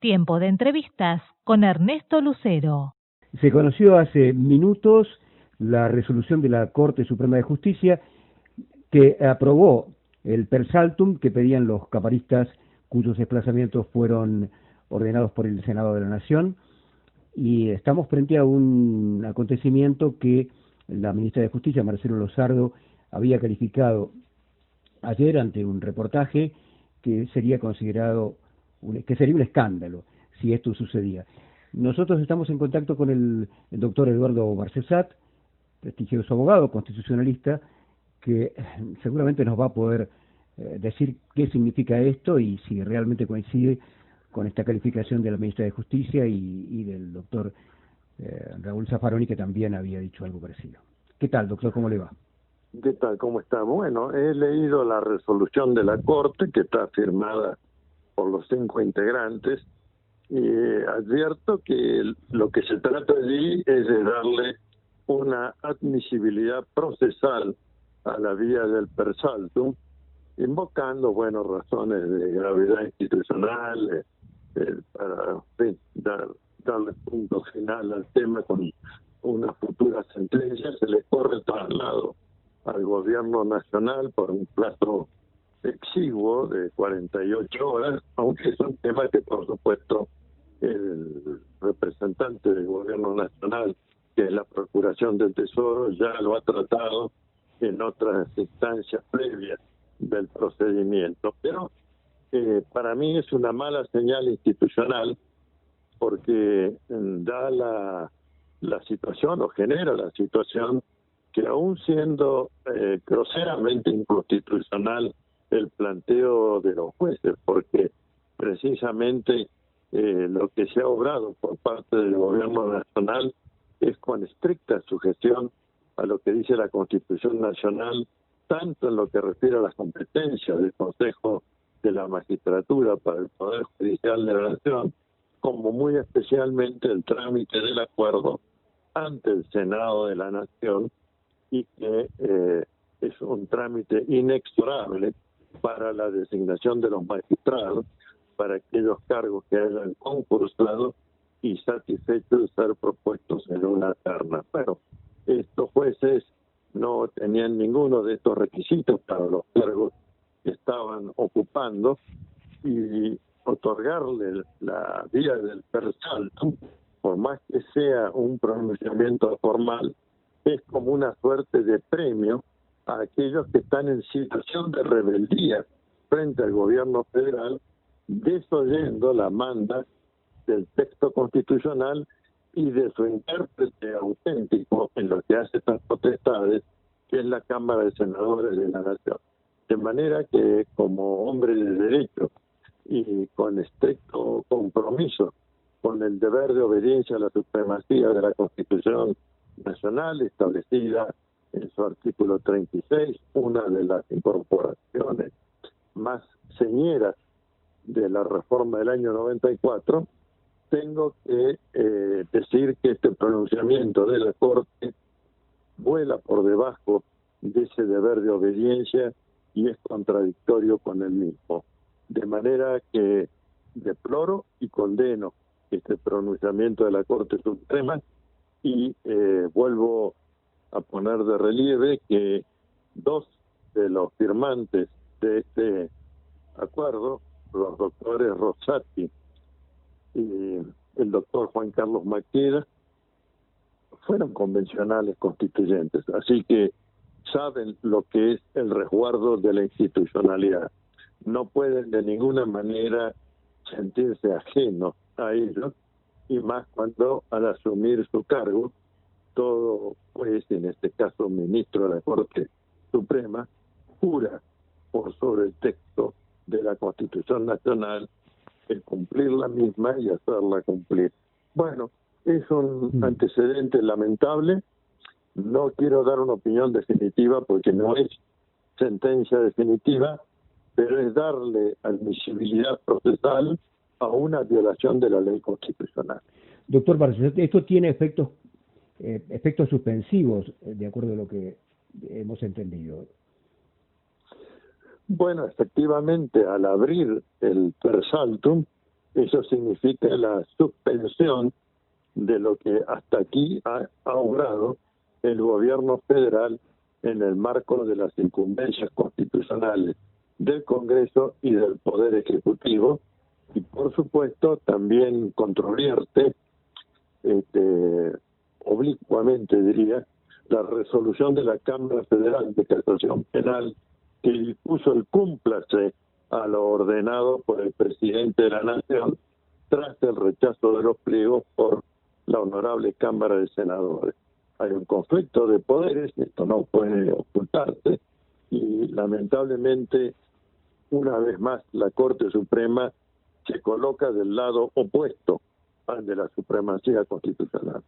Tiempo de entrevistas con Ernesto Lucero. Se conoció hace minutos la resolución de la Corte Suprema de Justicia que aprobó el per saltum que pedían los caparistas cuyos desplazamientos fueron ordenados por el Senado de la Nación, y estamos frente a un acontecimiento que la ministra de Justicia, Marcelo Lozardo, había calificado ayer ante un reportaje que sería considerado que sería un escándalo si esto sucedía. Nosotros estamos en contacto con el doctor Eduardo Barcesat, prestigioso abogado constitucionalista, que seguramente nos va a poder decir qué significa esto y si realmente coincide con esta calificación de la ministra de Justicia y del doctor Raúl Zaffaroni, que también había dicho algo parecido. ¿Qué tal, doctor? ¿Cómo le va? ¿Qué tal? ¿Cómo está? Bueno, he leído la resolución de la Corte, que está firmada por los 5 integrantes, y advierto que lo que se trata allí es de darle una admisibilidad procesal a la vía del per saltum, invocando, bueno, razones de gravedad institucional, para, en fin, darle punto final al tema con una futura sentencia. Se le corre traslado al gobierno nacional por un plazo exiguo de 48 horas, aunque es un tema que, por supuesto, el representante del gobierno nacional, que es la Procuración del Tesoro, ya lo ha tratado en otras instancias previas del procedimiento. Pero para mí es una mala señal institucional, porque da la situación, o genera la situación, que aún siendo groseramente inconstitucional el planteo de los jueces, porque precisamente lo que se ha obrado por parte del gobierno nacional es con estricta sujeción a lo que dice la Constitución Nacional, tanto en lo que refiere a las competencias del Consejo de la Magistratura para el Poder Judicial de la Nación, como muy especialmente el trámite del acuerdo ante el Senado de la Nación, y que es un trámite inexorable para la designación de los magistrados para aquellos cargos que hayan concursado y satisfechos de ser propuestos en una terna. Pero estos jueces no tenían ninguno de estos requisitos para los cargos que estaban ocupando, y otorgarle la vía del per saltum, por más que sea un pronunciamiento formal, es como una suerte de premio a aquellos que están en situación de rebeldía frente al gobierno federal, desoyendo la manda del texto constitucional y de su intérprete auténtico en lo que hace estas potestades, que es la Cámara de Senadores de la Nación. De manera que, como hombre de derecho y con estricto compromiso con el deber de obediencia a la supremacía de la Constitución Nacional establecida en su artículo 36, una de las incorporaciones más señeras de la reforma del año 94, tengo que decir que este pronunciamiento de la Corte vuela por debajo de ese deber de obediencia y es contradictorio con el mismo. De manera que deploro y condeno este pronunciamiento de la Corte Suprema, y vuelvo a poner de relieve que 2 de los firmantes de este acuerdo, los doctores Rosati y el doctor Juan Carlos Maqueda, fueron convencionales constituyentes, así que saben lo que es el resguardo de la institucionalidad. No pueden de ninguna manera sentirse ajenos a ellos, y más cuando, al asumir su cargo, todo juez, en este caso ministro de la Corte Suprema, jura por sobre el texto de la Constitución Nacional el cumplir la misma y hacerla cumplir. Bueno, es un antecedente lamentable. No quiero dar una opinión definitiva porque no es sentencia definitiva, pero es darle admisibilidad procesal a una violación de la ley constitucional. Doctor Barcesat, esto tiene efectos suspensivos, de acuerdo a lo que hemos entendido. Bueno, efectivamente, al abrir el per saltum, Eso significa la suspensión de lo que hasta aquí ha obrado el gobierno federal en el marco de las incumbencias constitucionales del Congreso y del Poder Ejecutivo, y por supuesto también controvierte, oblicuamente diría, la resolución de la Cámara Federal de Casación Penal que dispuso el cúmplase a lo ordenado por el presidente de la Nación tras el rechazo de los pliegos por la Honorable Cámara de Senadores. Hay un conflicto de poderes, esto no puede ocultarse, y lamentablemente, una vez más, la Corte Suprema se coloca del lado opuesto al de la supremacía constitucional.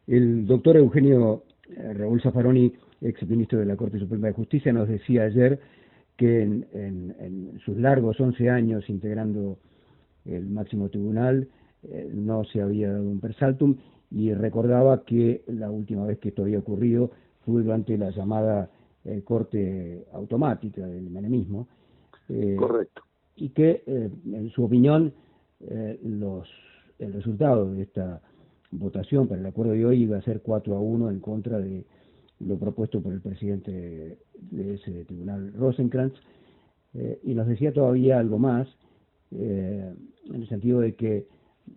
El doctor Eugenio Raúl Zaffaroni, ex ministro de la Corte Suprema de Justicia, nos decía ayer que en sus largos 11 años integrando el máximo tribunal no se había dado un persaltum, y recordaba que la última vez que esto había ocurrido fue durante la llamada corte automática del menemismo. Correcto. Y que, en su opinión, el resultado de esta votación para el acuerdo de hoy iba a ser 4-1 en contra de lo propuesto por el presidente de ese tribunal, Rosenkrantz, y nos decía todavía algo más, en el sentido de que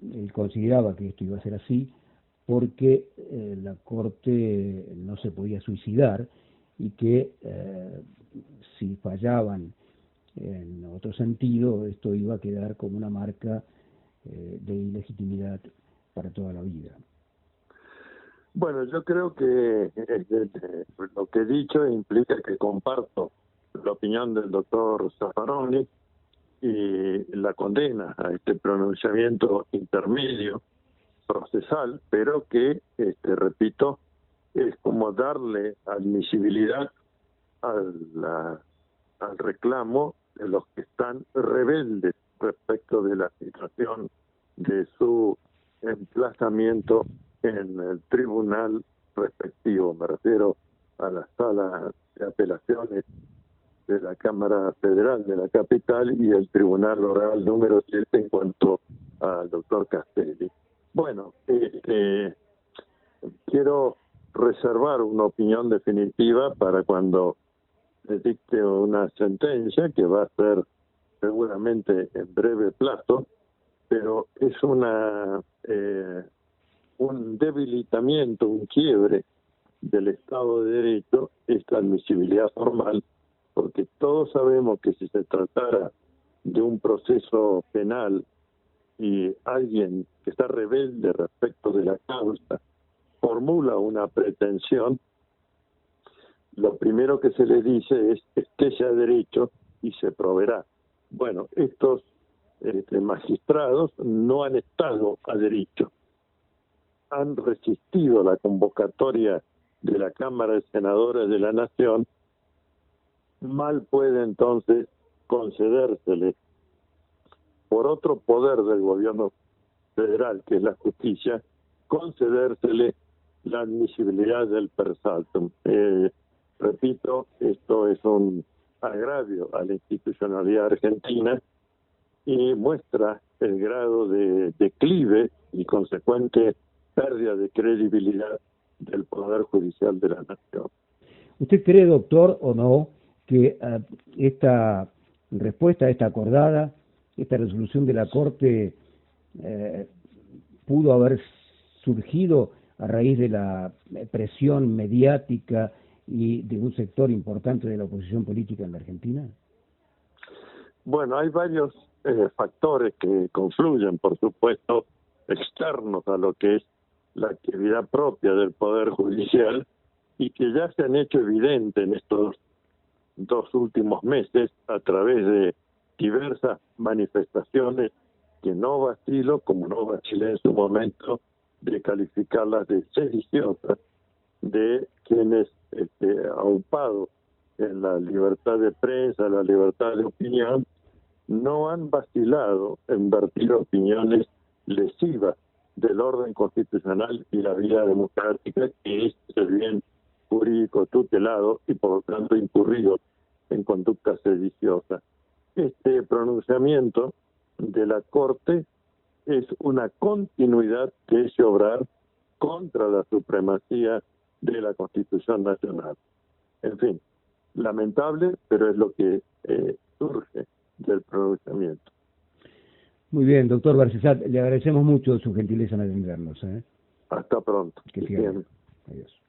él consideraba que esto iba a ser así porque la Corte no se podía suicidar, y que si fallaban en otro sentido, esto iba a quedar como una marca de ilegitimidad para toda la vida. Bueno, yo creo que lo que he dicho implica que comparto la opinión del doctor Zaffaroni y la condena a este pronunciamiento intermedio procesal, pero que, repito, es como darle admisibilidad al reclamo de los que están rebeldes respecto de la situación de su emplazamiento en el tribunal respectivo. Me refiero a la sala de apelaciones de la Cámara Federal de la capital y el Tribunal Oral número 7 en cuanto al doctor Castelli. Bueno, quiero reservar una opinión definitiva para cuando dicte una sentencia que va a ser seguramente en breve plazo, pero es un debilitamiento, un quiebre del Estado de Derecho, esta admisibilidad formal, porque todos sabemos que si se tratara de un proceso penal y alguien que está rebelde respecto de la causa formula una pretensión, lo primero que se le dice es que sea derecho y se proveerá. Bueno, estos magistrados no han estado a derecho, han resistido la convocatoria de la Cámara de Senadores de la Nación. Mal puede entonces concedérsele por otro poder del gobierno federal, que es la justicia, concedérsele la admisibilidad del per saltum. Repito, esto es un agravio a la institucionalidad argentina y muestra el grado de declive y consecuente pérdida de credibilidad del Poder Judicial de la Nación. ¿Usted cree, doctor, o no, que esta respuesta, esta acordada, esta resolución de la Corte pudo haber surgido a raíz de la presión mediática y de un sector importante de la oposición política en la Argentina? Bueno, hay varios factores que confluyen, por supuesto, externos a lo que es la actividad propia del Poder Judicial y que ya se han hecho evidentes en estos 2 últimos meses a través de diversas manifestaciones que no vacilo, como no vacilé en su momento, de calificarlas de sediciosas, de quienes aupados en la libertad de prensa, la libertad de opinión, no han vacilado en vertir opiniones lesivas del orden constitucional y la vida democrática, que es el bien jurídico tutelado y por lo tanto incurrido en conductas sediciosas. Este pronunciamiento de la Corte es una continuidad de ese obrar contra la supremacía de la Constitución Nacional. En fin, lamentable, pero es lo que surge del pronunciamiento. Muy bien, doctor Barcesat, le agradecemos mucho su gentileza en atendernos. Hasta pronto. Que siga bien. Adiós.